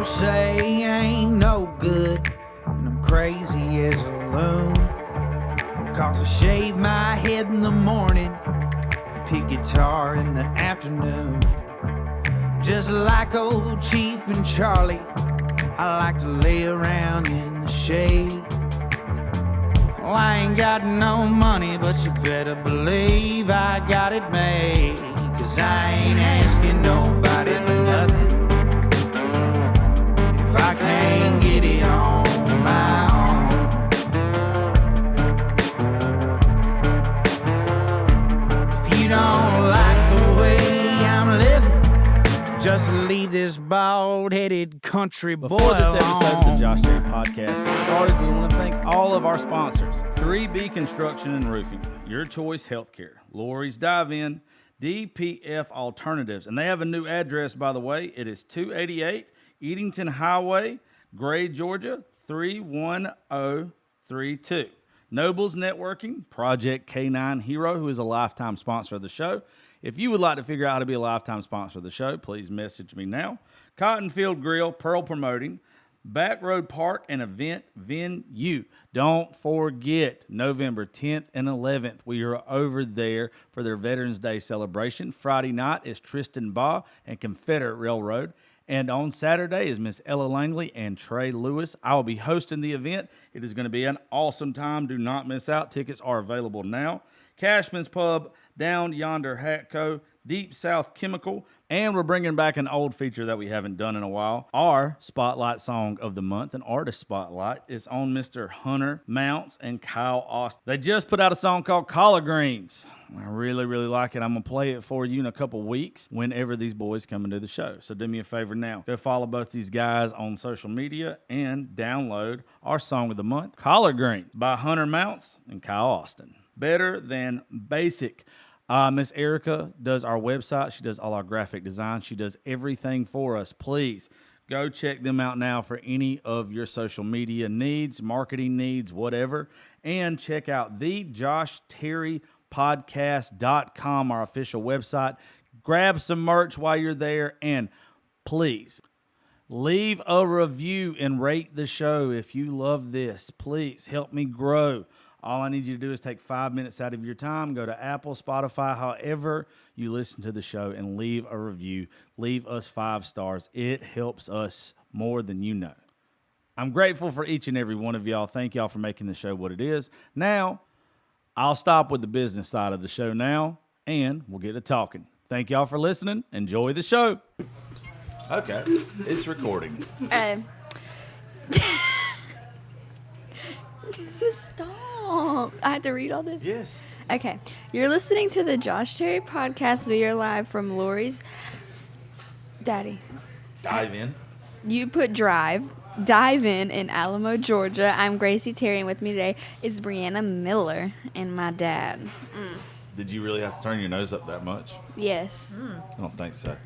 People say I ain't no good, and I'm crazy as a loon. Because I shave my head in the morning and pick guitar in the afternoon. Just like old Chief and Charlie, I like to lay around in the shade. Well, I ain't got no money, but you better believe I got it made. 'Cause I ain't asking nobody for nothing if I can't get it on my own. If you don't like the way I'm living, just leave this bald-headed country boy Before this episode of the alone. Josh Terry Podcast gets started, we want to thank all of our sponsors. 3B Construction and Roofing, Your Choice Healthcare, Lori's Dive-In, DPF Alternatives. And they have a new address, by the way. It is 288 Eatonton Highway, Gray, Georgia, 31032. Nobles Networking, Project K9 Hero, who is a lifetime sponsor of the show. If you would like to figure out how to be a lifetime sponsor of the show, please message me now. Cottonfield Grill, Pearl Promoting, Backroad Park and Event Venue. Don't forget, November 10th and 11th, we are over there for their Veterans Day celebration. Friday night is Tristan Baugh and Confederate Railroad. And on Saturday is Miss Ella Langley and Trey Lewis. I will be hosting the event. It is going to be an awesome time. Do not miss out. Tickets are available now. Cashman's Pub, Down Yonder Hatco, Deep South Chemical, and we're bringing back an old feature that we haven't done in a while. Our Spotlight Song of the Month, an artist spotlight, is on Mr. Hunter Mounts and Kyle Austin. They just put out a song called Collard Greens. I really, really like it. I'm going to play it for you in a couple weeks whenever these boys come into the show. So do me a favor now. Go follow both these guys on social media and download our Song of the Month, Collard Greens, by Hunter Mounts and Kyle Austin. Better than basic. Miss Erica does our website. She does all our graphic design. She does everything for us. Please go check them out now for any of your social media needs, marketing needs, whatever. And check out the JoshTerryPodcast.com, our official website. Grab some merch while you're there. And please leave a review and rate the show if you love this. Please help me grow. All I need you to do is take 5 minutes out of your time, go to Apple, Spotify, however you listen to the show, and leave a review. Leave us 5 stars. It helps us more than you know. I'm grateful for each and every one of y'all. Thank y'all for making the show what it is. Now, I'll stop with the business side of the show now, and we'll get to talking. Thank y'all for listening. Enjoy the show. Okay, it's recording. Stop. I have to read all this? Yes. Okay. You're listening to the Josh Terry Podcast. We are live from Lori's. Daddy. Dive in. You put Dive in Alamo, Georgia. I'm Gracie Terry, and with me today is Brianna Miller and my dad. Did you really have to turn your nose up that much? Yes. I don't think so.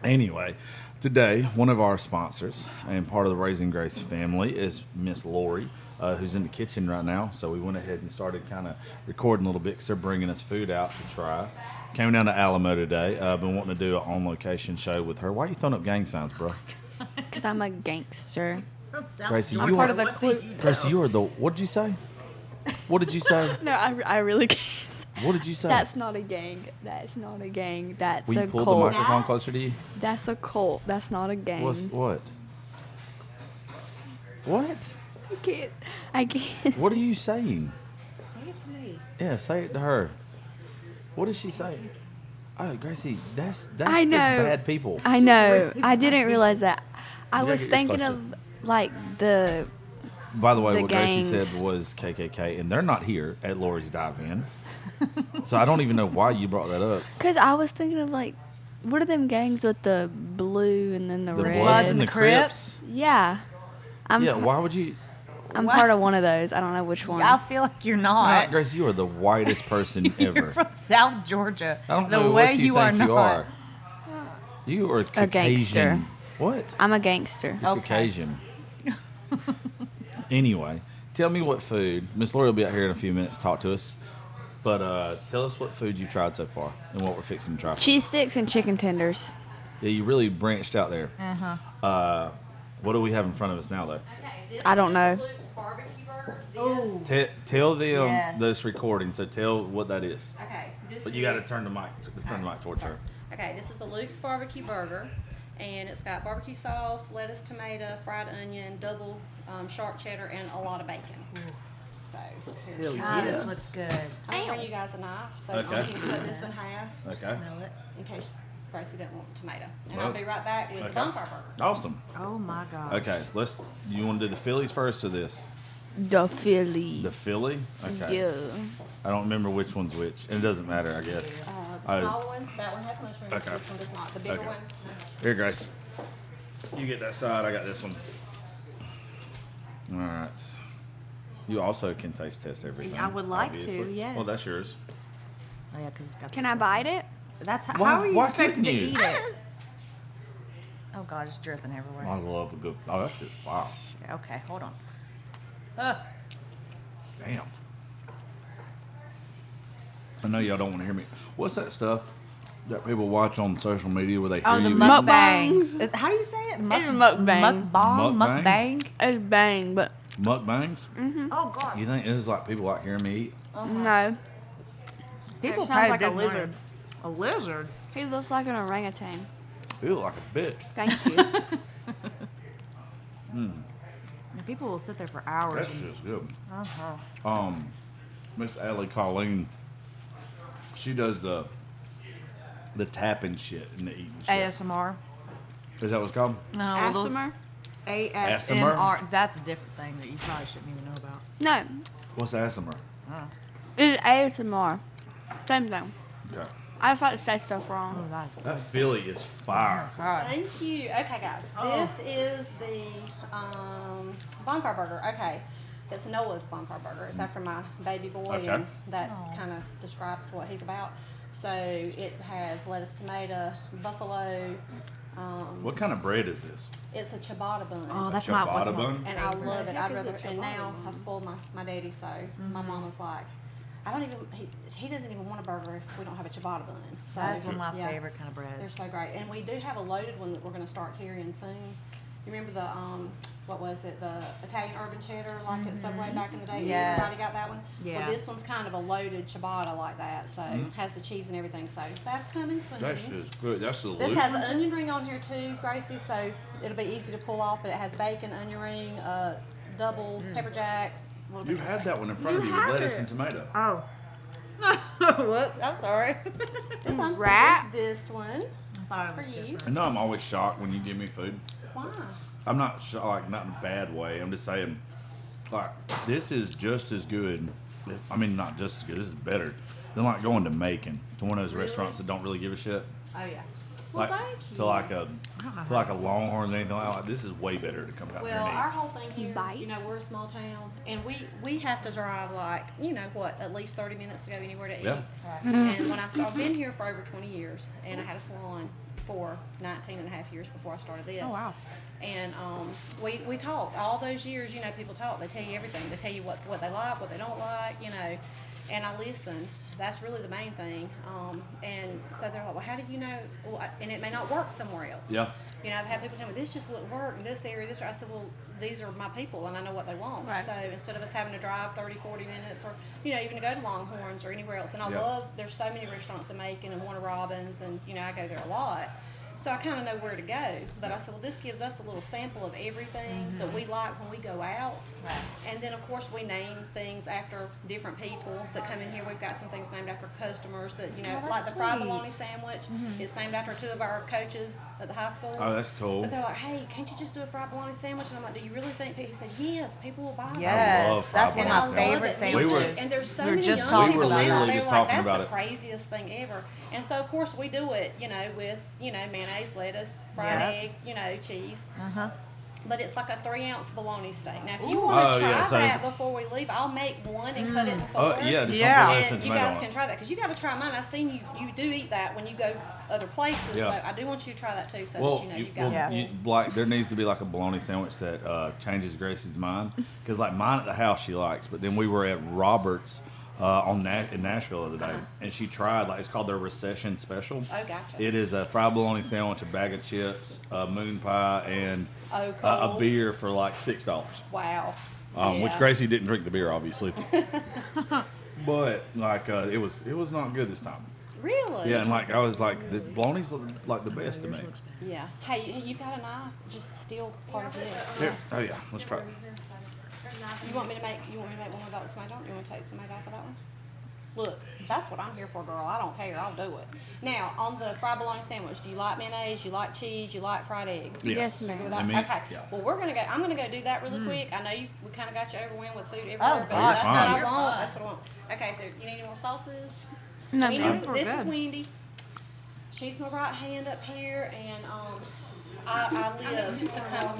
Anyway, today, one of our sponsors and part of the Raising Grace family is Miss Lori, who's in the kitchen right now. So we went ahead and started kind of recording a little bit because they're bringing us food out to try. Came down to Alamo today. Been wanting to do an on-location show with her. Why are you throwing up gang signs, bro? Because I'm a gangster. Gracie, I'm part of the clue. Gracie, you are the... What did you say? What did you say? No, I really can't. What did you say? That's not a gang. That's not a gang. That's Will a you pull cult. the microphone closer to you? That's a cult. That's not a gang. What? What? I can't. What are you saying? Say it to me. Yeah, say it to her. What did she say? Oh, Gracie, that's I just know. bad people. I know. I didn't realize that. I You was gotta get thinking closer. of like the. By the way, the what Gracie gangs. said was KKK, and they're not here at Lori's Dive-In. So I don't even know why you brought that up. Because I was thinking of like, what are them gangs with the blue and then the The red? Bloods and the the Crips. Yeah. Yeah, why would you? I'm What? part of one of those. I don't know which one. I feel like you're not. Not, Gracie, you are the whitest person You're ever. from South Georgia. I don't the know way what you think are you not. are. You are Caucasian. gangster. What? I'm a gangster. You're Okay. Caucasian. Anyway, tell me what food. Miss Lori will be out here in a few minutes to talk to us. But tell us what food you've tried so far and what we're fixing to try. Cheese sticks and chicken tenders. Yeah, you really branched out there. What do we have in front of us now, though? I don't know. Oh. Tell them Yes. this recording. So tell what that is. Okay. This But you got to is- turn the mic towards her. Okay, this is the Luke's barbecue burger, and it's got barbecue sauce, lettuce, tomato, fried onion, double sharp cheddar, and a lot of bacon. So here's yeah. this This looks good. I'm gonna bring you guys a knife, so Okay. I'm gonna split this in half. Okay. Smell it in case Gracie didn't want tomato, and Well, I'll be right back with okay. the bonfire burger. Awesome. Oh my gosh. Okay, you want to do the Phillies first or this? The Philly. The Philly? Okay. Yeah. I don't remember which one's which. And it doesn't matter, I guess. The Oh. small one, that one has mushrooms. Okay. This one does not. The bigger Okay. one. Here, Grace. You get that side, I got this one. All right. You also can taste test everything. I would like to, obviously. yes. Well, that's yours. Oh yeah, because it's got. Can I bite it? That's how, Why- how are you why expected to couldn't you? eat it? Oh God, it's dripping everywhere. I love a good. Oh, that's just wow. Okay, hold on. Damn. I know y'all don't want to hear me. What's that stuff that people watch on social media where they hear Oh, the you? mukbangs. How do you say it? It's a mukbang. Mukbang. Mukbang? Mukbang. It's bang, but Mukbangs? Oh God. You think it's like people like hearing me eat? no. People It sounds pay like a good money. lizard. A lizard. He looks like an orangutan. You look like a bitch. Thank you. And people will sit there for hours. That's just good. Uh-huh. Miss Allie Colleen, she does the tapping shit and the eating shit. ASMR. Is that what it's called? No, those ASMR? ASMR. That's a different thing that you probably shouldn't even know about. No. What's ASMR? It's ASMR. Same thing. Okay. I just like to say stuff Oh, wrong. that. That Philly is fire. God. Thank you. Okay, guys. This is the bonfire burger. Okay. It's Noah's bonfire burger. It's after my baby boy, Okay. and that kind of describes what he's about. So it has lettuce, tomato, buffalo. What kind of bread is this? It's a ciabatta bun. Oh, that's Ciabatta my bun? And I love it. I'd is rather. a And ciabatta now bun? I've spoiled my daddy, so my mom was like, I don't even. He doesn't even want a burger if we don't have a ciabatta bun. So That's one of my yeah, favorite kind of They're breads. so great, and we do have a loaded one that we're going to start carrying soon. You remember the what was it? The Italian urban cheddar, like at Subway back in the day. Yes. Everybody got that one. Yeah. Well, this one's kind of a loaded ciabatta like that, so has the cheese and everything. So that's coming soon. That's just good. That's the This has an onion ring on here too, Gracie, so it'll be easy to pull off. But it has bacon, onion ring, double pepper jack. It's a little You bit of had everything. that one in front of you with lettuce and tomato. Oh. Whoops. I'm sorry. This one. Wrap. Here's this one I thought it for was you. different. I know I'm always shocked when you give me food. Why? I'm not like not in a bad way. I'm just saying, like this is just as good. I mean, not just as good. This is better than like going to Macon to one of those restaurants that don't really give a shit. Oh yeah. Well, Like thank you. to like a Longhorn or anything like that. This is way better to come out here Well, and eat. our whole thing here, Bite. is, we're a small town, and we have to drive like, at least 30 minutes to go anywhere to eat. Yeah. And when I've been here for over 20 years, and I had a salon for 19 and a half years before I started this. Oh, wow. And we talk all those years. People talk. They tell you everything. They tell you what they like, what they don't like. And I listen. That's really the main thing. And so they're like, well, how do you know? Well, and it may not work somewhere else. Yeah. I've had people tell me this just wouldn't work in this area, this area. I said, well, these are my people, and I know what they want. Right. So instead of us having to drive 30, 40 minutes, or even to go to Longhorns or anywhere else, and I Yeah. love. There's so many restaurants in Macon and Warner Robins, and I go there a lot. So I kind of know where to go. But I said, well, this gives us a little sample of everything that we like when we go out. Right. And then, of course, we name things after different people that come in here. We've got some things named after customers that, that's like the fried sweet. bologna sandwich. It's named after two of our coaches at the high school. Oh, that's cool. But they're like, hey, can't you just do a fried bologna sandwich? And I'm like, do you really think people? He said, yes, people will buy that. Yes, love fried that's one of bologna my sandwiches. favorite Me too. sandwiches. And there's so we were many just young talking We were people about now, literally that. they're just like, talking that's about the it. craziest thing ever. And so, of course, we do it, with, mayonnaise, lettuce, fried egg, cheese. Uh-huh. But it's like a 3-ounce bologna steak. Now, if you Ooh. want to Oh, try yeah, so that it's- before we leave, I'll make one and cut it in Oh, four. yeah, just Yeah. don't put lettuce and And you tomato guys on can it. try that because you got to try mine. I've seen you do eat that when you go other places. Yeah. So I do want you to try that too, so Well, that you got Yeah. like there needs to be like a bologna sandwich that changes Gracie's mind because like mine at the house she likes, but then we were at Robert's in Nashville the other day, and she tried it's called their recession special. Oh, gotcha. It is a fried bologna sandwich, a bag of chips, a moon pie, and Oh, a cool. beer for like $6. Wow. Which Yeah. Gracie didn't drink the beer, obviously. But it was not good this time. Really? Yeah, and I was like, the bologna's like the best to me. Yeah. Hey, you got a knife? Just steal part of it. Here. Oh yeah, let's try it. You want me to make one without the tomato? You want to take the tomato off of that one? Look, that's what I'm here for, girl. I don't care. I'll do it. Now, on the fried bologna sandwich, do you like mayonnaise? You like cheese? You like fried egg? Yes, You ma'am. good with that? I mean, Okay. yeah. Well, I'm gonna go do that really quick. I know we kind of got you overwhelmed with food everywhere, Oh, but gosh, that's no, what I you're want. That's what I want. Okay. You need any more sauces? No, Wendy's, ma'am. We're this is good. Wendy. She's my right hand up here, and I live to come.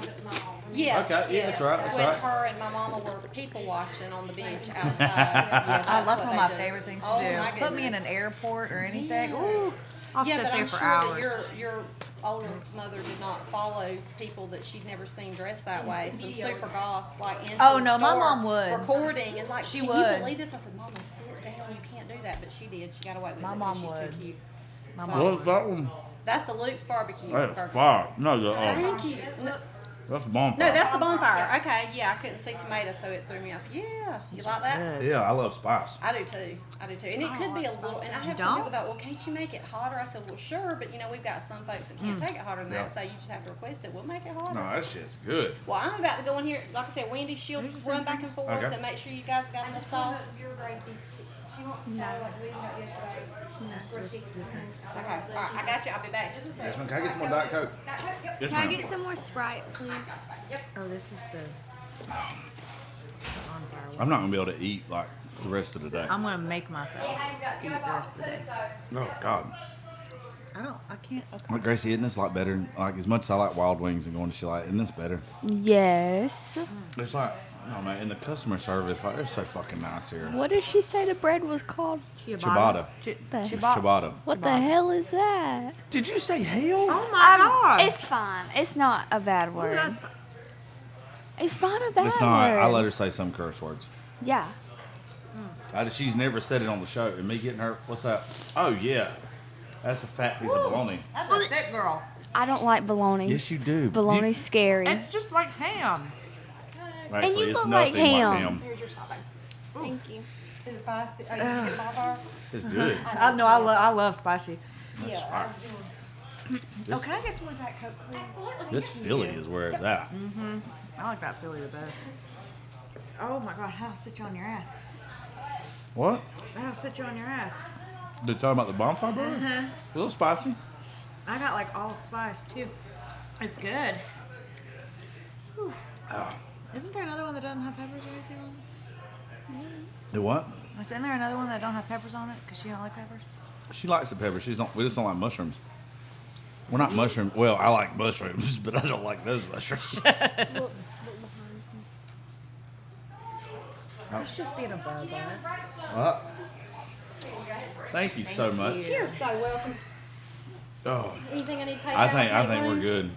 Yes, Okay, yeah, that's right, that's when right. her and my mama were people watching on the bench outside. Yes, That's what one of they my do. favorite things to Oh, do. my Put me in an goodness. airport or anything. Yes. Ooh, I'll Yeah, sit but there I'm for sure hours. that your older mother did not follow people that she'd never seen dressed that way. Some super goths into Oh, the no, my store mom would. recording and She can would. you believe this? I said, Mama, sit down. You can't do that, but she did. She got away with My it. mom because she's would. too cute. My So, mom What was that one? that's the Luke's barbecue. That's burger. fire. No, the Thank you. that's bonfire. No, that's the bonfire. Okay, yeah, I couldn't see tomatoes, so it threw me off. Yeah, you like that? Good. Yeah, I love spice. I do too. And it could be a little. And I have some don't? people that, well, can't you make it hotter? I said, well, sure, but we've got some folks that can't take it hotter than Yeah. that, so you just have to request it. We'll make it hotter. No, that shit's good. Well, I'm about to go in here. Like I said, Wendy, she'll run back and forth Okay. and make sure you guys got enough sauce. She wants to say like we didn't know yesterday. Okay, all right, I got you. I'll be back. Just a second. Can I get some more Diet Coke? Yes, Can I ma'am. get some more Sprite, please? Oh, this is the bonfire one. I'm not gonna be able to eat the rest of the day. I'm gonna make myself eat the rest of the day. Oh God. I can't. Okay. Like Gracie, isn't this a lot better? As much as I like wild wings and going to shit isn't this better? Yes. It's no man, and the customer service, they're so fucking nice here. What did she say the bread was called? Ciabatta. Ciabatta. What the hell is that? Did you say hell? Oh my god. It's fine. It's not a bad word. It's not a bad It's not. word. I let her say some curse words. Yeah. She's never said it on the show. And me getting her, what's that? Oh yeah, that's a fat piece of bologna. That's a thick girl. I don't like bologna. Yes, you do. Bologna's scary. It's just like ham. And you it's look like nothing ham. Here's your shopping. Thank you. Is it spicy? Oh, you did you get bonfire? It's good. I know. I love spicy. That's fire. Oh, can I get some more Diet Coke, please? Absolutely. This Philly is where it's at. I like that Philly the best. Oh my god, that'll sit you on your ass. What? That'll sit you on your ass. They talking about the bonfire burger? A little spicy. I got all spice too. It's good. Whew. Isn't there another one that doesn't have peppers or anything on it? The what? Isn't there another one that don't have peppers on it because she don't like peppers? She likes the pepper. We just don't like mushrooms. We're not mushroom. Well, I like mushrooms, but I don't like those mushrooms. It's just being a bug. What? Thank you so much. You're so welcome. Oh, Anything I need to take I out? think take we're home? good.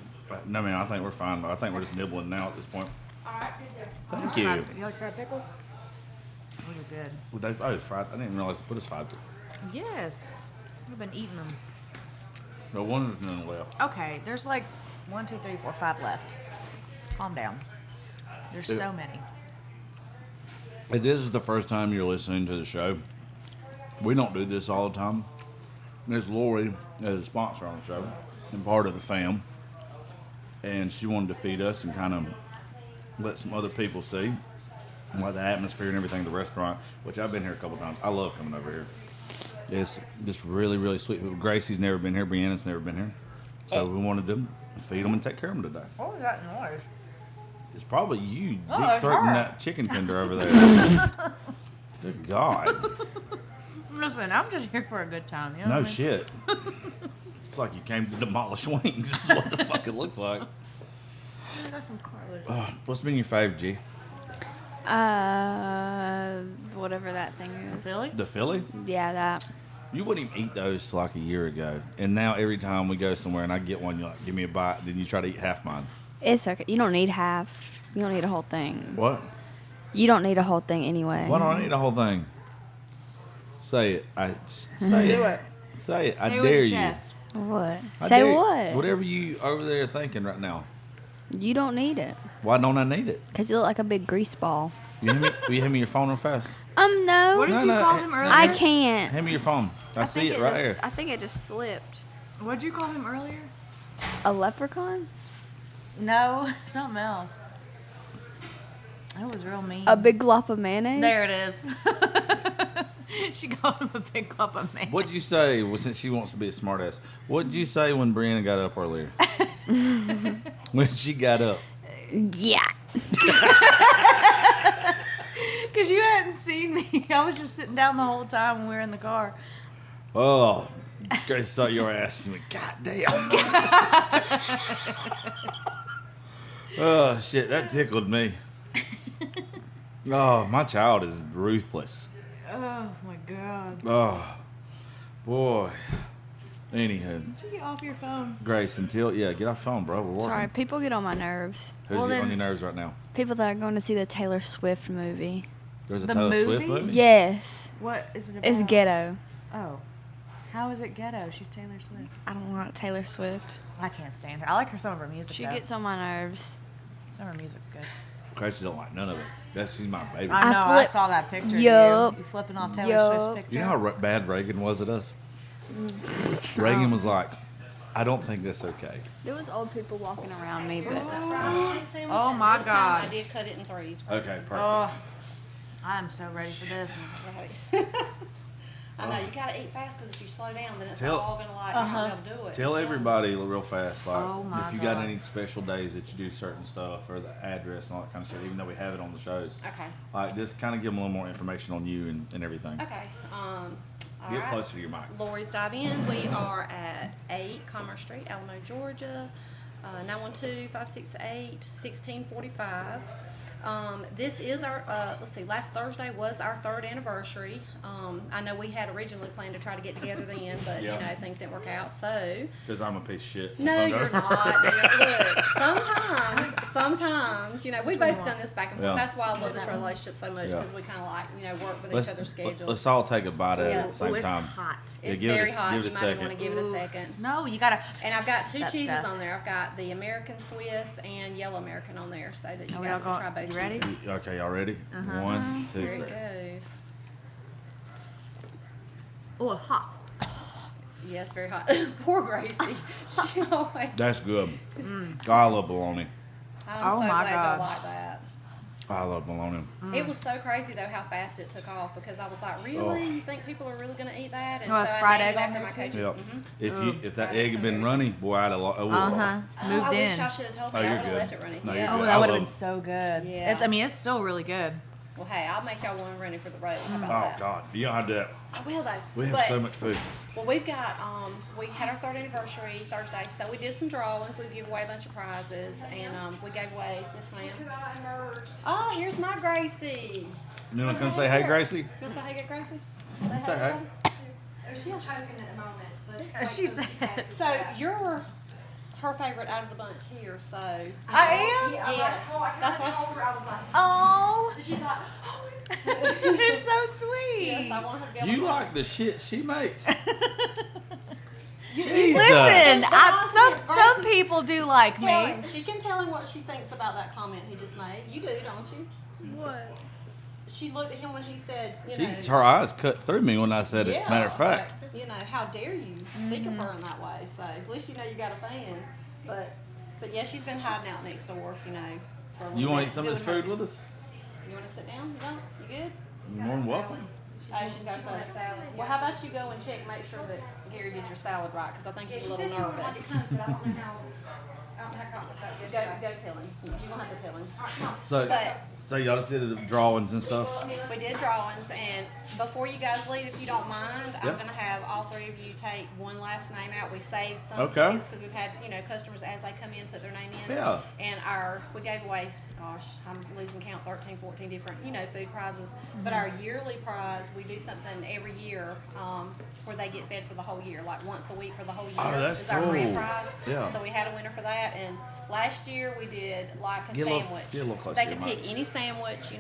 No, man, I think we're fine. I think we're just nibbling now at this point. All right, good there. Thank you. You like fried pickles? Those are good. Well, they, it's fried. I didn't realize they put us fried. Yes. I've been eating them. No wonder there's none left. Okay, there's 1, 2, 3, 4, 5 left. Calm down. There's Yeah. so many. If this is the first time you're listening to the show, we don't do this all the time. There's Lori as a sponsor on the show and part of the fam. And she wanted to feed us and kind of let some other people see the atmosphere and everything at the restaurant, which I've been here a couple times. I love coming over here. It's just really, really sweet. Gracie's never been here. Brianna's never been here. So we wanted to feed them and take care of them today. What was that noise? It's probably you Oh, deep it's throating her. that chicken tender over there. Good God. Listen, I'm just here for a good time. You know No what I mean? shit. It's like you came to demolish wings. This is what the fuck it looks like. What's been your fave, G? Whatever that thing is. Philly? The Philly? Yeah, that. You wouldn't even eat those till like a year ago. And now every time we go somewhere and I get one, you're like, give me a bite. Then you try to eat half mine. It's okay. You don't need half. You don't need a whole thing. What? You don't need a whole thing anyway. Why don't I eat the whole thing? Say it. Say Do it. it. Say it. I Say it with dare your you. chest. What? I Say dare you. what? Whatever you over there thinking right now. You don't need it. Why don't I need it? Because you look like a big grease ball. Will you hand me your phone real fast? No. What did you No, call him earlier? I can't. Hand me your phone. I see it right here. I think it just slipped. What did you call him earlier? A leprechaun? No, something else. That was real mean. A big glop of mayonnaise? There it is. She called him a big clump of man. What'd you say? Well, since she wants to be a smartass, what did you say when Brianna got up earlier? When she got up. Yeah. Because you hadn't seen me. I was just sitting down the whole time when we were in the car. Oh, Grace saw your ass. She went, God damn. Oh, shit. That tickled me. Oh, my child is ruthless. Oh, my God. Oh, boy. Anywho, Did you get off your phone? Grace, get off the phone, bro. We're working. Sorry, people get on my nerves. Who's Well, getting on then- your nerves right now? People that are going to see the Taylor Swift movie. There's a The Taylor Swift movie? movie? Yes. What is it about? It's ghetto. Oh. How is it ghetto? She's Taylor Swift. I don't like Taylor Swift. I can't stand her. I like some of her music, She though. gets on my nerves. Some of her music's good. Gracie don't like none of it. She's my baby. I know. I flip- saw that picture Yup. of you. You flipping off Taylor Yup. Swift's picture. You know how bad Reagan was at us? Reagan was like, I don't think that's okay. There was old people walking around me, but That's right. Sandwich, Oh, and my this time God. I did cut it in threes. Okay, perfect. Oh, I'm so ready for this. Right. I know, you gotta eat fast because if you slow down, then it's Tell- all gonna like, you're not gonna be able to do it. Tell everybody real fast, like, Oh my if you got God. any special days that you do certain stuff or the address and all that kind of shit, even though we have it on the shows. Okay, Like, just kind of give them a little more information on you and everything. okay, all Get right. closer to your mic. Lori's Dive In. We are at 8 Commerce Street, Alamo, Georgia, 912-568-1645. This is our, last Thursday was our 3rd anniversary. I know we had originally planned to try to get together then, but, Yeah. you know, things didn't work out, so. Because I'm a piece of shit. No, So you're not. Look, sometimes, you know, we've both done this back and forth. Yeah. That's why I love this relationship so much, Yeah. because we kind of like, you know, work with Let's, each other's schedules. let's all take a bite at it Yeah. at the same it's time. hot. It's give it very a- hot. give it You a might second. want to give it a second. No, you gotta. And I've got 2 That cheeses stuff. on there. I've got the American Swiss and yellow American on there, so that you Are we guys all can try going- both you ready? cheeses. Okay, y'all ready? 1, 2, Here 3. it goes. Oh, hot. Yes, very hot. Poor Gracie. She always. That's good. I love bologna. I'm Oh so my glad God. y'all like that. I love bologna. It was so crazy though how fast it took off, because I was like, really? Oh. You think people are really gonna eat that? And Oh, it's I fried named egg it on after there my too? coaches. Yep. Mhm. If that That egg is had so been good. runny, boy, I'd have Uh huh. Oh, Moved I in. wish I should have told me. Oh, I you're would have good. left it running. No, you're Yeah. good. Oh, I that would have love- been so good. Yeah. I mean, it's still really good. Well, hey, I'll make y'all one running for the road. How about Oh, that? God. You don't have to. I will though. We have But- so much food. Well, we've got, we had our 3rd anniversary Thursday, so we did some drawings. We gave away a bunch of prizes, and we gave away, yes ma'am. Oh, here's my Gracie. You want to come say hey, Gracie? You want to say hey to Gracie? Say hey. Oh, she's choking at the moment. Let's wait She till we said- pass So it. you're her favorite out of the bunch here, so. I am? Yeah, Yes. that's That's why why told her. I was like, Oh, she's like, you're so sweet. Yes, I want her to be able You to. like the shit she makes. Listen, Awesome. some people do like Tell me. him. She can tell him what she thinks about that comment he just made. You do, don't you? what? She looked at him when he said, you She, know. her eyes cut through me when I said it. Yeah, Matter of fact. like, you know, how dare you speak of her in that way? So at least you know you got a fan. But yeah, she's been hiding out next door, you know. For a little You want to bit, eat some of this doing her food with us? You want to sit down? You don't? You good? You're more than welcome. Oh, she's got a salad. Well, how about you go and check, make sure that Gary did your salad right, because I think yeah, he's she a said little she wouldn't like nervous. it tons, but I don't know how. I don't know how confident that Go, yesterday. go tell him. You don't have to tell him. All right, come on. So, But y'all just did the drawings and stuff. we did drawings, and before you guys leave, if you don't mind, I'm Yep. gonna have all 3 of you take one last name out. We saved some Okay. tickets because we've had, you know, customers as they come in put their name in. Yeah. And we gave away, gosh, I'm losing count, 13, 14 different, you know, food prizes. But our yearly prize, we do something every year, where they get fed for the whole year, like once a week for the whole year. Oh, that's is our grand cool. prize. Yeah. So we had a winner for that, and Last year we did like a Get a little- sandwich. get a little closer They to could your pick mic. any sandwich,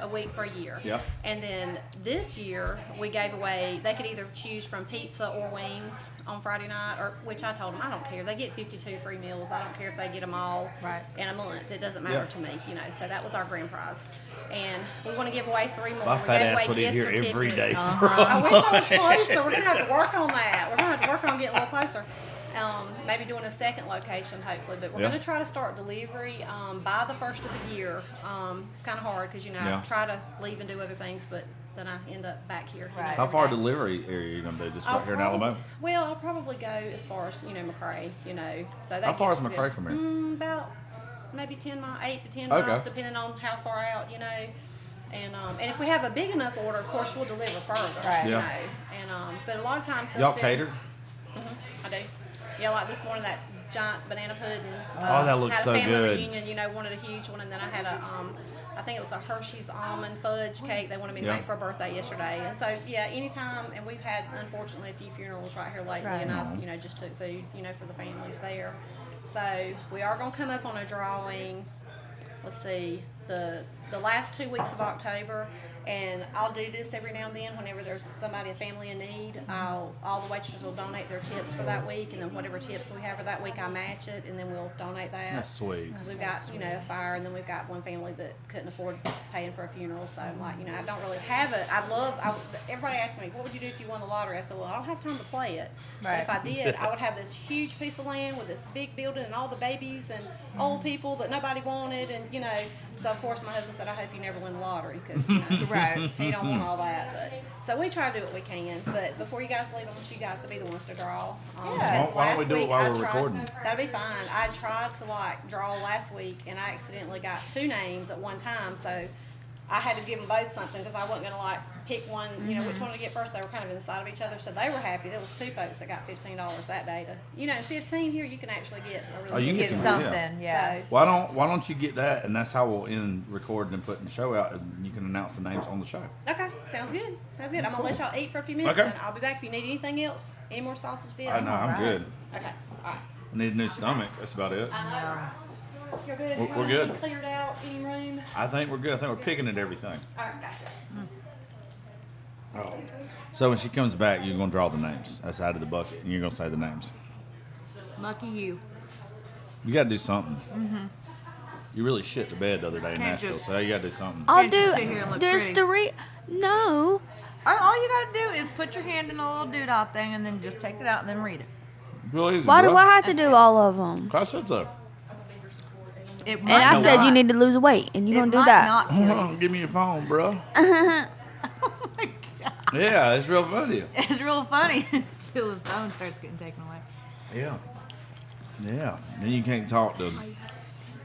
a week for a year. Yeah. And then this year we gave away. They could either choose from pizza or wings on Friday night, or which I told them I don't care. They get 52 free meals. I don't care if they get them all Right. in a month. It doesn't matter Yeah. to me, So that was our grand prize. And we want to give away 3 more. My We fat gave ass away would eat gift here every day. certificates. I wish I was closer. We're gonna have to work on that. We're gonna have to work on getting a little closer. Maybe doing a second location, hopefully. But we're Yeah. gonna try to start delivery by the first of the year. It's kind of hard because Yeah. I try to leave and do other things, but then I end up back here. Right. How every far day. delivery area are you going to do? Just I'll right here in probably- Alabama? Well, I'll probably go as far as McRae. So that How far is gets McRae from here? About maybe 10 miles, 8 to 10 Okay. miles, depending on how far out. And if we have a big enough order, of course, we'll deliver further. Right. Yeah. And but a lot of times they'll Y'all send- cater? I do. Yeah, like this morning, that giant banana pudding. Oh, that looks had a so family good. reunion, wanted a huge one, and then I had I think it was a Hershey's almond fudge cake. They wanted me to Yeah. make for a birthday yesterday, and so yeah, anytime. And we've had unfortunately a few funerals right here lately, Right. and I just took food, for the families there. So we are gonna come up on a drawing. Let's see, the last 2 weeks of October, and I'll do this every now and then whenever there's a family in need. All the waitresses will donate their tips for that week, and then whatever tips we have for that week, I match it, and then we'll donate that. That's sweet. Because we've got, a fire, and then we've got one family that couldn't afford paying for a funeral. So I'm like, I don't really have it. Everybody asks me, what would you do if you won the lottery? I said, well, I don't have time to play it. But Right. if I did, I would have this huge piece of land with this big building and all the babies and old people that nobody wanted, and so of course my husband said, I hope you never win the lottery, because Right. he don't want all that. But so we try to do what we can. But before you guys leave, I want you guys to be the ones to draw. Yeah. because Why don't we last do it week while I we're tried- recording? That'd be fine. I tried to draw last week, and I accidentally got 2 names at one time, so I had to give them both something because I wasn't gonna pick one, which one to get first. They were kind of inside of each other, so they were happy. There was 2 folks that got $15 that day. To 15 here, you can actually get a really Oh, you can good get Get some- deal. something, yeah. So, Why don't you get that, and that's how we'll end recording and putting the show out, and you can announce the names on the show. okay, sounds good. I'm gonna let y'all eat for a few minutes, Okay. and I'll be back if you need anything else. Any more sauces, dips? I know, I'm Alright. good. Okay, all right. I need a new stomach. That's about it. You're good. We're good. Cleared out. Any room? I think we're good. I think we're picking at everything. All right, gotcha. Oh. So when she comes back, you're going to draw the names. That's out of the bucket, and you're going to say the names. Lucky you. You got to do something. You really shit the bed the other day in Can't Nashville, just- so you got to do something. I'll Can't do. just sit here and look There's pretty. 3. No. All you gotta do is put your hand in a little doodah thing and then just take it out and then read it. Real easy, Why do bro. I have to do all of them? I said so. It And I said you need to lose weight, and you it don't do might that. Not Hold kill you. on, give me your phone, bro. Oh my god. Yeah, it's real funny. It's real funny until the phone starts getting taken away. Yeah. Yeah. Then you can't talk to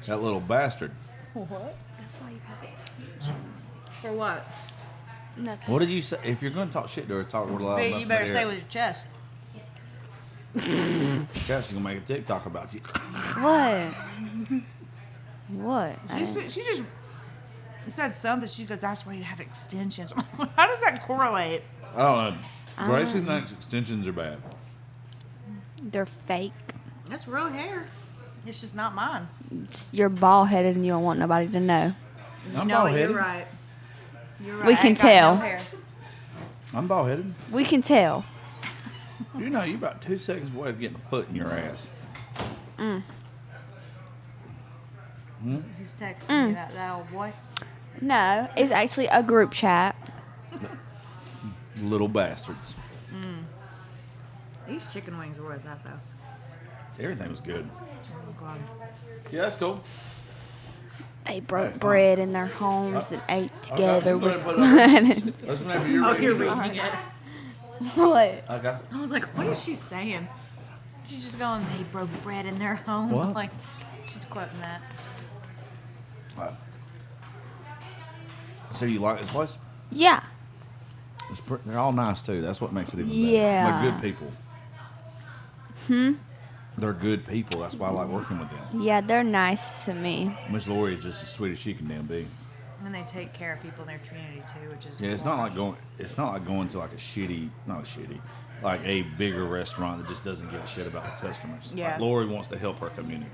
that little bastard. What? That's why you have extensions. For what? Nothing. What did you say? If you're going to talk shit to her, talk real loud enough You for better her say to with your chest. hear. She's going to make a TikTok about you. What? What? She just said something. She goes, "That's why you have extensions." How does that correlate? I don't know. Gracie thinks extensions are bad. They're fake. That's real hair. It's just not mine. You're bald headed, and you don't want nobody to know. I'm No, bald-headed. you're right. You're right. We I can ain't got tell. No hair. I'm bald headed. We can tell. You know, you're about 2 seconds away from getting a foot in your ass. He's texting me that old boy. No, it's actually a group chat. Little bastards. These chicken wings were worth that though. Everything was good. Oh, God. Yeah, that's cool. They broke bread in their homes and ate together Okay, with put it up. That's whenever you're ready. You're reading it. what? Okay. I was like, what is she saying? She's just going, they broke bread in their homes. What? I'm like, she's quoting that. So you like this place? Yeah. They're all nice too. That's what makes it even better. Yeah. They're good people. They're good people. That's why I like working with them. Yeah, they're nice to me. Miss Lori is just as sweet as she can damn be. And they take care of people in their community too, which is Yeah, it's not like going to like like a bigger restaurant that just doesn't give a shit about the customers. Yeah. Like Lori wants to help her community.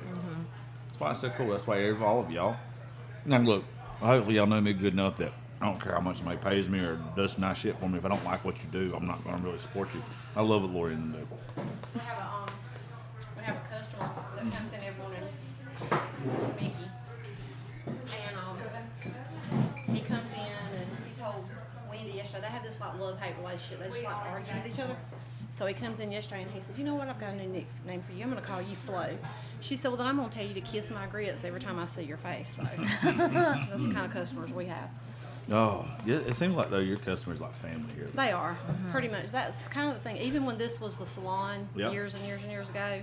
That's why it's so cool. That's why all of y'all. Now look, hopefully y'all know me good enough that I don't care how much somebody pays me or does nice shit for me. If I don't like what you do, I'm not going to really support you. I love what Lori and do. We have a customer that comes in every morning, Mickey, and he comes in and he told Wendy yesterday they have this like love-hate relationship. They just like to argue with each other. So he comes in yesterday and he says, "You know what? I've got a new nickname for you. I'm going to call you Flo." She said, "Well, then I'm going to tell you to kiss my grits every time I see your face." So that's the kind of customers we have. Oh, yeah, it seems like though your customers like family here. They are, pretty much. That's kind of the thing. Even when this was the salon Yep. years and years and years ago,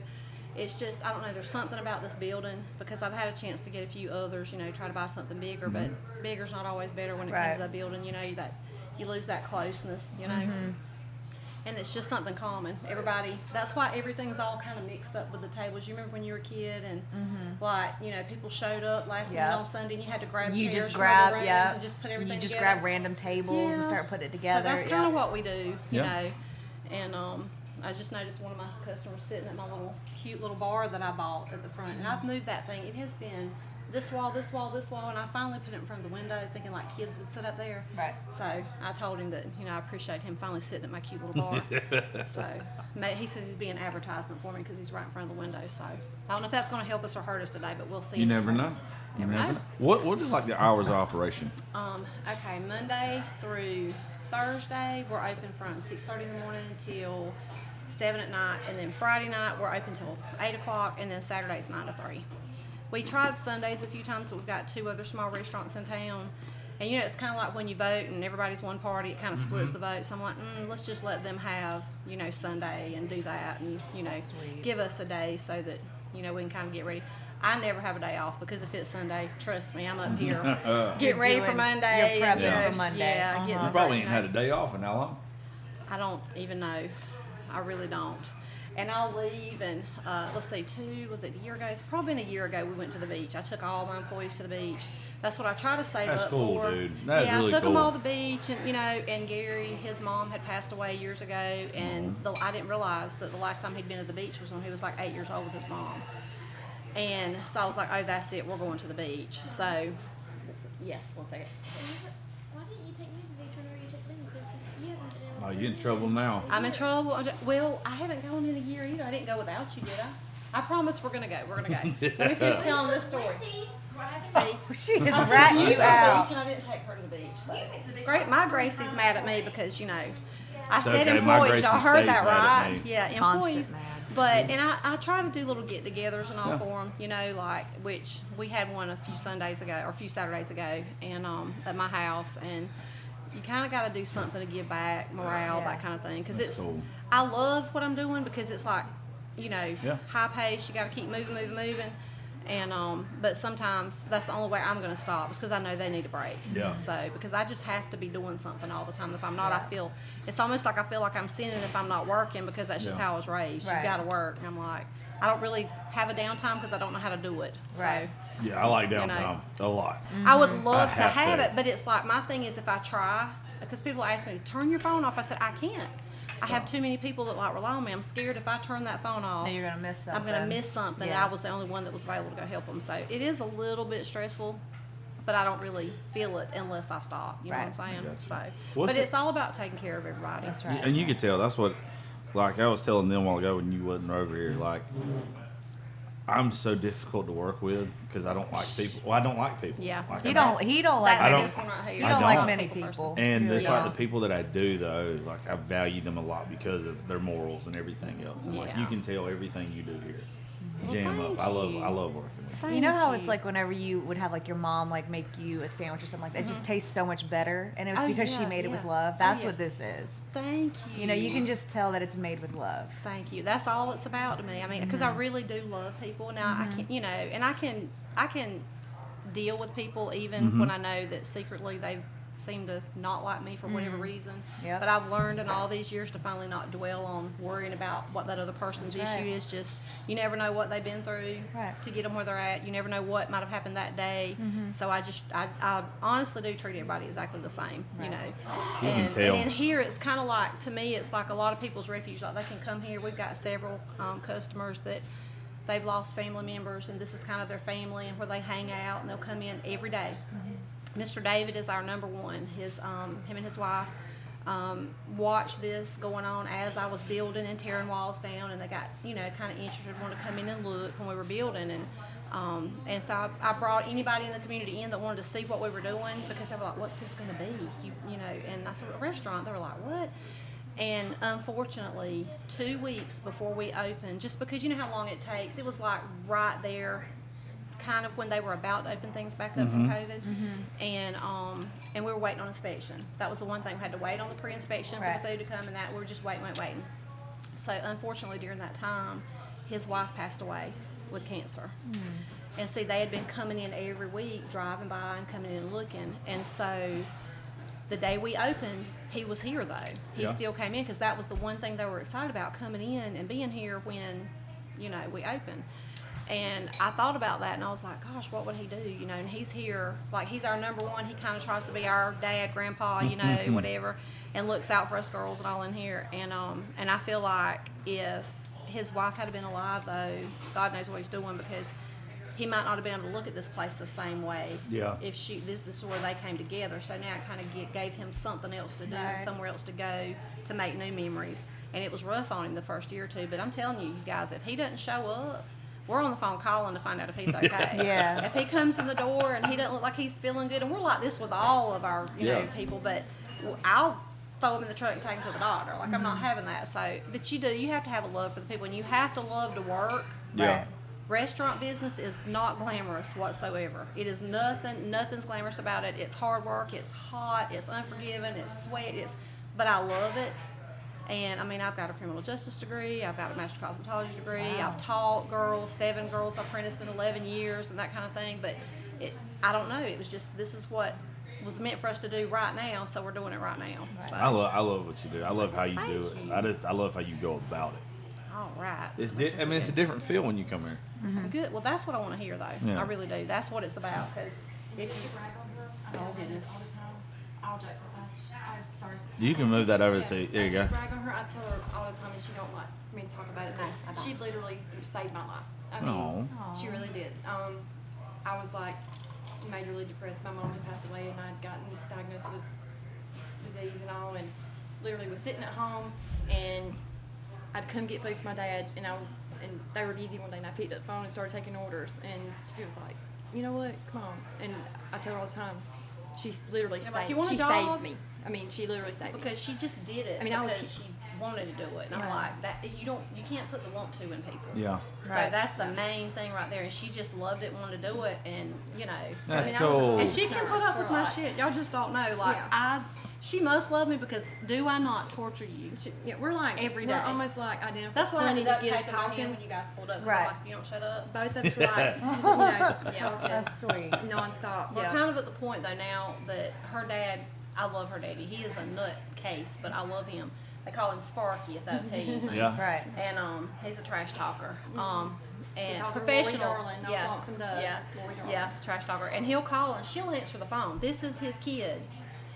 it's just, I don't know, there's something about this building because I've had a chance to get a few others, you know, try to buy something bigger, but bigger's not always better when it comes to a building, you know, that you lose that closeness, you know. And it's just something common. Everybody, that's why everything's all kind of mixed up with the tables. You remember when you were a kid and like, you know, people showed up last minute on Sunday and you had to grab You chairs just from other grab, rooms yeah. and just put everything You just together. grab random tables and Yeah. start putting it together. So that's kind of what we do, you Yeah. know. And I just noticed one of my customers sitting at my little cute little bar that I bought at the front, and I've moved that thing. It has been this wall, this wall, this wall, and I finally put it in front of the window, thinking like kids would sit up there. Right. So I told him that, you know, I appreciate him finally sitting at my cute little bar. So he says he's being an advertisement for me because he's right in front of the window. So I don't know if that's going to help us or hurt us today, but we'll see. You if it never know. helps. You Never know. What is like the hours of operation? Okay, Monday through Thursday, we're open from 6:30 in the morning till 7 at night, and then Friday night we're open till 8 o'clock, and then Saturday's 9 to 3. We tried Sundays a few times, but we've got 2 other small restaurants in town. And you know, it's kind of like when you vote and everybody's one party, it kind of splits the vote. So I'm like, let's just let them have, you know, Sunday and do that and, you know, give us a day so that, you know, we can kind of get ready. I never have a day off because if it's Sunday, trust me, I'm up here getting ready for Monday. You're prepping Yeah. for Monday. Yeah, getting You the probably you ain't know. had a day off in how long? I don't even know. I really don't. And I'll leave and, let's see, a year ago? It's probably been a year ago we went to the beach. I took all my employees to the beach. That's what I try to save That's up cool, for. dude. That's yeah, really I took them cool. all to the beach and, you know, and Gary, his mom had passed away years ago and I didn't realize that the last time he'd been to the beach was when he was like 8 years old with his mom. And so I was like, oh, that's it, we're going to the beach. So, yes, one second. Why didn't you take me to the beach whenever you took them? Because you haven't been able Oh, you in trouble now. I'm in trouble. Well, I haven't gone in a year either. I didn't go without you, did I? I promise we're going to go. We're going to go. Let me finish telling this story. See? She is I took ratting you to you the out. beach and I didn't take her to the beach. So. Great, my Gracie's mad at me because, you know, I It's said okay, my employees. Y'all Gracie heard stays that, mad at right? me. Yeah, Constant employees. mad. But, and I try to do little get-togethers and all for them, you know, like, which we had one a few Sundays ago, or a few Saturdays ago, and at my house, and you kind of got to do something to give back, morale, Yeah. that kind of thing, because That's it's, cool. I love what I'm doing because it's like, you know, Yeah. high pace, you got to keep moving, and but sometimes that's the only way I'm going to stop is because I know they need a break. Yeah. So because I just have to be doing something all the time. If I'm not, I feel it's almost like I feel like I'm sinning if I'm not working because that's just Yeah. how I was raised. Right. You got to work. And I'm like, I don't really have a downtime because I don't know how to do it. Right. Yeah, I like know. downtime a lot. I would love I to have have to. it, but it's like my thing is if I try, because people ask me, turn your phone off. I said I can't. I have too many people that like rely on me. I'm scared if I turn that phone off. Then you're gonna miss something. I'm going to miss something. Yeah. I was the only one that was available to go help them. So it is a little bit stressful, but I don't really feel it unless I stop. You know what I'm saying? Gotcha. So, What's but it- it's all about taking care of everybody. That's right. And you can tell that's what, like I was telling them a while ago when you wasn't over here, like I'm so difficult to work with because I don't like people. Well, I don't like people. Yeah. Like, He I'm- don't. He don't like. I That's don't- this one right here. He I don't don't. like many Person. people. And it's Yeah. like the people that I do though, like I value them a lot because of their morals and everything else. And like Yeah. you can tell everything you do here. Well, Jam thank up. I love you. working with you. You know how Thank it's like whenever you would have like your mom like make you a sandwich or something like that, it just tastes so much better, and it was Oh, because she yeah, made it with yeah. love. Oh, That's yeah. what this is. Thank you. You know, you can just tell that it's made with love. Thank you. That's all it's about to me. I mean, because I really do love people. Now I can, you know, and I can deal with people even when I know that secretly they seem to not like me for whatever reason. Yep. But I've learned in all these years to finally not dwell on worrying about what that other person's That's right. issue is. Just you never know what they've been through Right. to get them where they're at. You never know what might have happened that day. So I honestly do treat everybody exactly the same. You know, You can and tell. in here it's kind of like, to me it's like a lot of people's refuge. Like they can come here. We've got several customers that they've lost family members, and this is kind of their family and where they hang out, and they'll come in every day. Mr. David is our number one. Him and his wife watched this going on as I was building and tearing walls down, and they got, kind of interested, wanted to come in and look when we were building, and so I brought anybody in the community in that wanted to see what we were doing, because they were like, what's this going to be? And I said, a restaurant. They were like, what? And unfortunately, 2 weeks before we opened, just because you know how long it takes, it was like right there, kind of when they were about to open things back up from COVID, and we were waiting on inspection. That was the one thing, we had to wait on the pre-inspection for the food to come, and that we were just waiting. So unfortunately, during that time, his wife passed away with cancer. And see, they had been coming in every week, driving by and coming in and looking, and so the day we opened, he was here though. He still came in, because that was the one thing they were excited about, coming in and being here when, we opened. And I thought about that, and I was like, gosh, what would he do? And he's here, like, he's our number one. He kind of tries to be our dad, grandpa, whatever, and looks out for us girls and all in here. And I feel like if his wife had been alive, though, God knows what he's doing, because he might not have been able to look at this place the same way. Yeah. If this is where they came together. So now it kind of gave him something else to do, somewhere else to go to make new memories. And it was rough on him the first year or two. But I'm telling you guys, if he doesn't show up, we're on the phone calling to find out if he's okay. Yeah. If he comes in the door and he doesn't look like he's feeling good, and we're like this with all of our people, but I'll throw him in the truck and take him to the doctor. Like, I'm not having that. So, but you have to have a love for the people, and you have to love to work. Yeah. Restaurant business is not glamorous whatsoever. It is nothing's glamorous about it. It's hard work, it's hot, it's unforgiving, it's sweat, but I love it. And I mean, I've got a criminal justice degree, I've got a master cosmetology degree, I've taught girls, 7 girls I've apprenticed in 11 years and that kind of thing, but I don't know, it was just, this is what was meant for us to do right now, so we're doing it right now. So. I love what you do. I love how you do it. I love how you go about it. All right. It's it's a different feel when you come here. Good. Well, that's what I want to hear, though. Yeah. I really do. That's what it's about. Because if you Oh, goodness. All the time. All jokes aside. Sorry. You can move that over to. There you go. I brag on her. I tell her all the time, and she don't like me to talk about it. No, I But don't. she literally saved my life. I mean, she really did. I was like majorly depressed. My mom had passed away, and I'd gotten diagnosed with disease and all, and literally was sitting at home, and I'd come get food for my dad, and they were busy one day, and I picked up the phone and started taking orders, and she was like, you know what, come on. And I tell her all the time, she literally like, "You want a she job?" saved me. I mean, she literally saved me. because she just did it. I mean, because she wanted to do it, and I'm like, that you can't put the want to in people. Yeah. So that's the main thing right there, and she just loved it, wanted to do it, and So, That's I was cool. and she can put up with my shit. Y'all just don't know. Like she must love me, because do I not torture you? Yeah, we're like Every we're day. almost like identical. That's why I funny ended to up get us taking my hand talking. when you guys pulled up. 'Cause Right. I'm like, if you don't shut up. Both of us like talk That's sweet. nonstop. We're Yeah. kind of at the point though now that her dad, I love her daddy. He is a nut case, but I love him. They call him Sparky, if that'll tell you anything. Yeah. Right. And he's a trash talker. And calls her professional. Lori Darling, no Lonesome Dove. Yeah. Lori Darling. Yeah, trash talker. And he'll call and she'll answer the phone. This is his kid,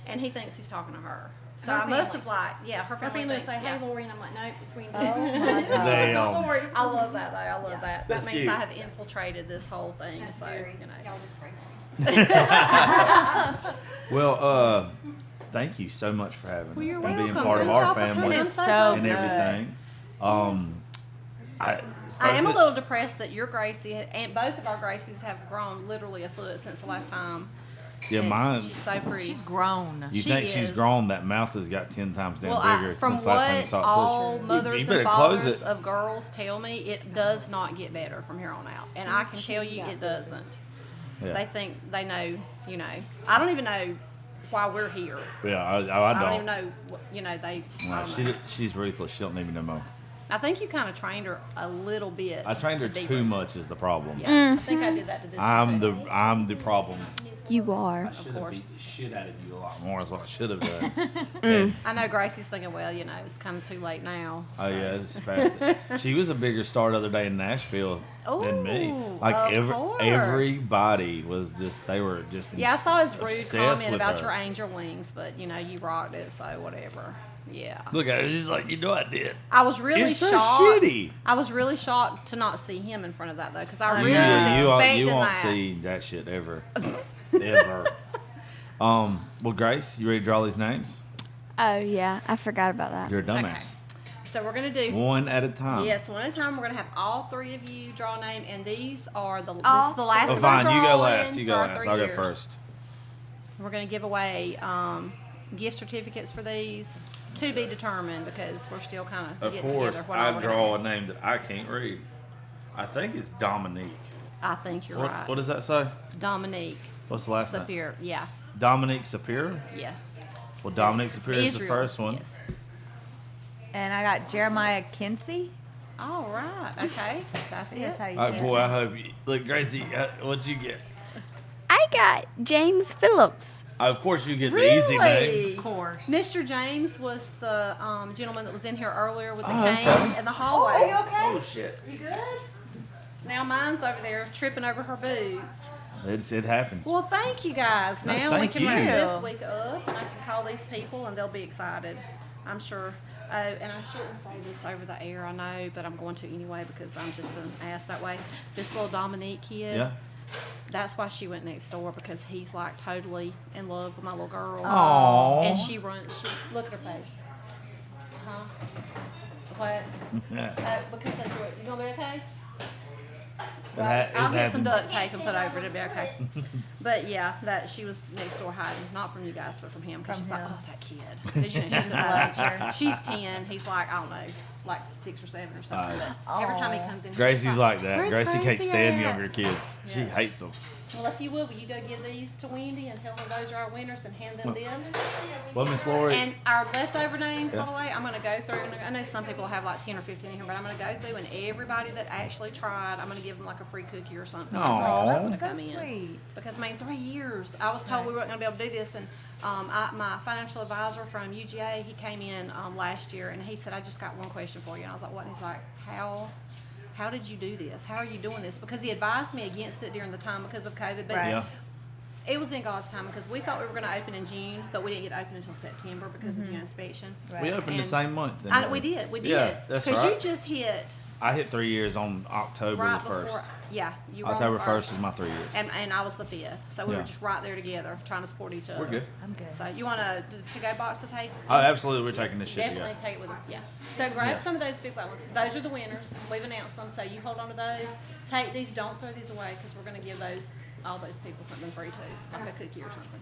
and he thinks he's talking to her. So Her I must family. have her Her family family will thinks, say, hey, yeah. Lori, and I'm like, nope, it's Wendy. Oh my God. Damn. Lori. I love that though. I love that. That's That means cute. I have infiltrated this whole thing. That's so scary. you know. Y'all just pray for me. Well, thank you so much for having us you're and being welcome. part of Thank our y'all for family coming. It's so and good. everything. I am a little depressed that your Gracie and both of our Gracies have grown literally a foot since the last time. Yeah, And mine. She's so pretty. She's grown. You she think she's is. grown? That mouth has got 10 times damn well, bigger from since last time you what saw it. all You mothers better and close fathers it. of girls tell me, it does not get better from here on out. And I can tell you it doesn't. Yeah. They think they know, I don't even know why we're here. Yeah, I I don't. don't even know, they, No, I don't know. she's ruthless. She don't need me no more. I think you kind of trained her a little bit. I trained her to be too ruthless. much is the problem. Yeah, I think I did that to this I'm one, too. I'm the problem. You are. I should have course. beat the shit out of you a lot more is what I should have done. I know Gracie's thinking, well, it's kind of too late now. Oh so. yeah, it's fast. She was a bigger star the other day in Nashville than me. Ooh, Like of course. everybody was they were just Yeah, I saw his rude obsessed comment with about her. your angel wings, but you rocked it, so whatever. Yeah. Look at her. She's like, you know I did. I was really You're so shocked. shitty. I was really shocked to not see him in front of that though, because I I really know. was expecting you won't that. see that shit ever. Ever. Well, Grace, you ready to draw these names? Oh, yeah. I forgot about that. You're a dumbass. So we're gonna do One at a time. yes, one at a time. We're gonna have all three of you draw a name, and these are this All is the last Oh, one. fine. we're You go drawing last. You go for our last. 3 I'll go years. first. We're gonna give away gift certificates for these to be determined because we're still kind of Of getting course, together. I draw a name that I can't read. I think it's Dominique. I think you're right. What does that say? Dominique What's the last name? Sapir. Yeah. Dominique Sapir? Yeah. Well, Dominique Sapir is the Israel. first one. Yes. And I got Jeremiah Kinsey. All right. Okay. That's I think that's it. how you All say right, it. boy, I hope you. Look, Gracie, what'd you get? I got James Phillips. Of course, you get the easy name. Really? Of course. Mr. James was the gentleman that was in here earlier with the Oh, cane okay. in the hallway. Oh, shit. You good? Now mine's over there tripping over her boots. It happens. Well, thank you guys. No, Now we thank can you. wrap this week up, and I can call these people, and they'll be excited. I'm sure. And I shouldn't say this over the air, I know, but I'm going to anyway because I'm just an ass that way. This little Dominique kid. Yeah. That's why she went next door because he's like totally in love with my little girl. Aww. And she runs. Look at her face. Huh? What? Because they drew it. You gonna be okay? Right. I'll get some duct tape and put over it. It'll be okay. But yeah, that she was next door hiding, not from you guys, but from him. Because From she's like, him. oh, that kid. 'Cause, you know, she's loves like, her. she's 10. He's like, I don't know, like 6 or 7 or something. But every time he comes in, Gracie's like that. "Where's Gracie can't Gracie stand at?" younger kids. She Yes. hates them. Well, if you would you go give these to Wendy and tell her those are our winners and hand them this? Well, Miss Lori. And our leftover names, Yeah. by the way, I'm going to go through. And I know some people have like 10 or 15 in here, but I'm going to go through and everybody that actually tried, I'm going to give them like a free cookie or something. Aw. When they That's so come in. sweet. Because, I mean, 3 years. I was told we weren't going to be able to do this. And my financial advisor from UGA, he came in last year and he said, I just got one question for you. And I was like, what? And he's like, how did you do this? How are you doing this? Because he advised me against it during the time because of COVID. But Right. Yeah. it was in God's time because we thought we were going to open in June, but we didn't get open until September because of your inspection. Right. We opened the And same month. didn't We did. Yeah, that's Because right. you just hit I hit 3 years on October right the before. 1st. Yeah, you were on October the 1st is my 3 years. and I was the 5th, so we Yeah. were just right there together, trying to support each other. We're good. I'm good. So you want to go box the tape? Oh, absolutely. We're taking this shit Definitely together. take it with us. Yeah. So grab Yeah. some of those big black ones. Those are the winners. We've announced them, so you hold on to those. Take these. Don't throw these away because we're going to give all those people something free too, like a cookie or something.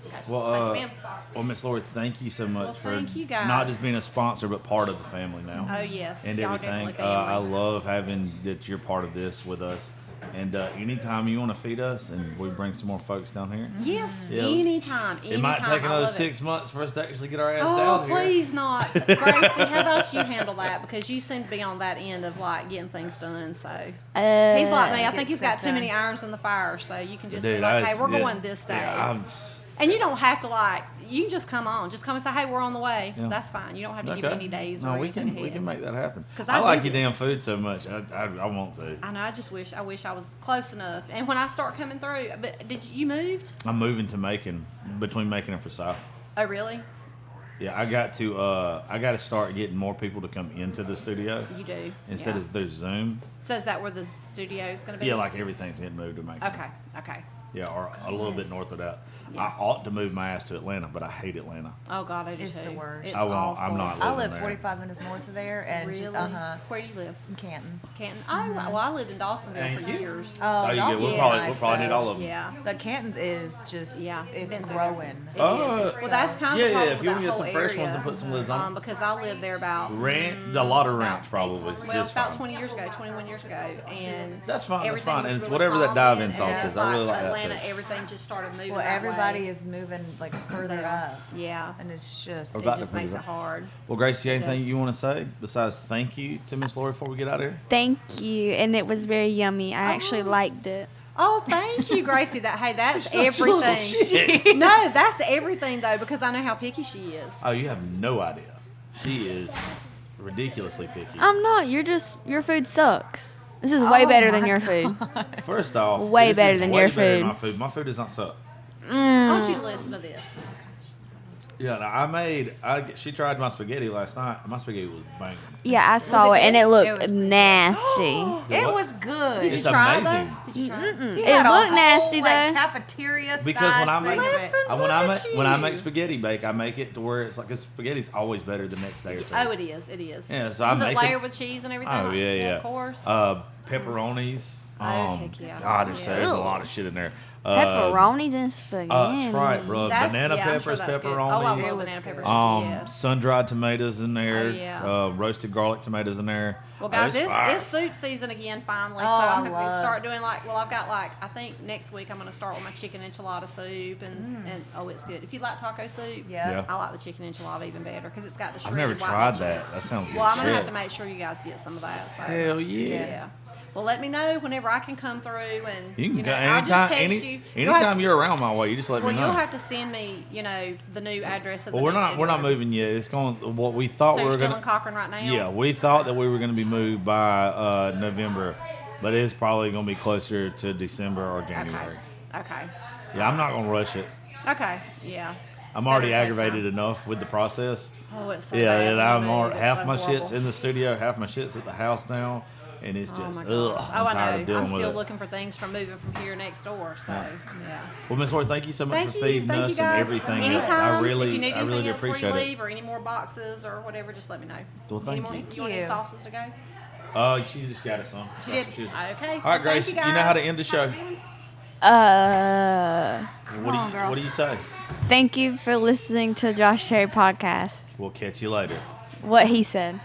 Okay. Well, Thank you, ma'am. Miss Lori, thank you so much Well, for thank you guys. not just being a sponsor, but part of the family now. Oh yes, And y'all everything. definitely I family. love having that you're part of this with us. And anytime you want to feed us and we bring some more folks down here, Yes, Yeah. anytime. it might take I another love 6 months for us to actually get our ass Oh, down here. please not. Gracie, how about you handle that? Because you seem to be on that end of like getting things done. So he's like me. I think he's got too many irons in the fire. So you can just be like, hey, we're going this day. Yeah, And you don't have to you can just come on. Just come and say, hey, we're on the way. Yeah. that's fine. You don't have to give me any days or No, we anything can ahead. make that happen. 'Cause I I like do your this. damn food so much. I want to. I know. I wish I was close enough. And when I start coming through, but you moved? I'm moving to between Macon and Forsyth. Oh, really? Yeah, I got to start getting more people to come into the studio You do. instead yeah. of through Zoom. So is that where the studio is going to be? Yeah, like everything's getting moved to Macon. Okay. Yeah, or a little bit north of that. Yeah. I ought to move my ass to Atlanta, but I hate Atlanta. Oh God, I do It's too. the worst. It's I won't. awful. I'm not I living live there. 45 minutes north of there, and Really? just Where do you live? in Canton. Canton. Oh, well, I lived in Dawsonville Thank for you. years. Oh, you Dawson's good. We'll is probably nice, need though. all of them. Yeah. But Canton is just, Yeah. it's Been there. growing. Oh, Well, that's kind yeah, of the yeah. problem If you want to with get that some whole fresh area. ones and put some lids on. Because I lived there about A lot of about ranch probably. It's well, just about fine. 20 years ago, 21 years ago, and That's fine, that's everything fine. was And it's really whatever that calm dive-in then, sauce and is. it's I really like that Atlanta, too. everything just started moving. Well, that everybody way. is moving like further Yeah. up, Yeah. and it's just. I was It about just to put makes it it up. hard. Well, Gracie, anything does. you want to say besides thank you to Miss Lori before we get out of here? Thank you. And it was very yummy. I actually liked it. Oh, thank you, Gracie. That's Such a little everything. shit. No, that's everything though, because I know how picky she is. Oh, you have no idea. She is ridiculously picky. I'm not. Your food sucks. This is way better than your food. First off, Way this better is than way your better than food. My food. My food does not suck. Why don't you listen to this? Yeah, she tried my spaghetti last night. My spaghetti was banging. Yeah, I saw it, and it looked nasty. It What? was good. Did It's you try amazing. though? Did you try? He It had a looked whole, nasty, like, though. cafeteria Because when I size make thing of it. Listen, when I make spaghetti bake, I make it to where it's like, cause spaghetti's always better the next day or two. Oh, it is. It is. Yeah, so I Was it make it- layered with cheese and everything? Oh yeah. Of course. Pepperonis. heck yeah. God, there's a Yeah. lot of shit in there. Pepperonis and spaghetti. Try it, bro. That's- Banana yeah, I'm sure peppers, that's good. pepperonis. Oh, I love banana peppers. Yes. Sun-dried tomatoes in there. Oh, yeah. Roasted garlic tomatoes in there. Well, guys, it's fire. it's soup season again finally. Oh, so I'm I going to love- start doing I've got I think next week I'm going to start with my chicken enchilada soup and it's good. If you like taco soup, Yeah. I like the chicken enchilada even better because it's got the I've shredded never white tried meat. that. That sounds good. Well, I'm going to shit. have to make sure you guys get some of that. So. Hell yeah. Yeah. Well, let me know whenever I can come through and You can go I'll just anytime. text you. Anytime you're around my way, you just let Well, me know. you'll have to send me, the new address of the Well, new we're not studio. moving yet. It's going. What we thought So we you're were still gonna. in Cochran right now? Yeah, we thought that we were going to be moved by November, but it's probably going to be closer to December or January. Okay. Yeah, I'm not going to rush it. Okay. Yeah. I'm It's already better to take aggravated time. enough with the process. Oh, it's so Yeah, bad and when I'm you move. It's half so my horrible. shit's in the studio, half my shit's at the house now, and it's Oh just my ugh. gosh. I'm I tired of know. dealing I'm with still it. looking for things from moving from here next door. So yeah. Well, Miss Lori, thank you so much Thank for you. feeding Thank us you guys. and everything. Anytime. I really, if you need I really anything do else before appreciate you it. leave or any more boxes or whatever, just let me know. Well, thank any more, you. You want any you. sauces to go? She just got us some. She That's did. what she was- Okay. All right, Grace. You know how to end the show. What do you say? Thank you for listening to Josh Terry podcast. We'll catch you later. What he said.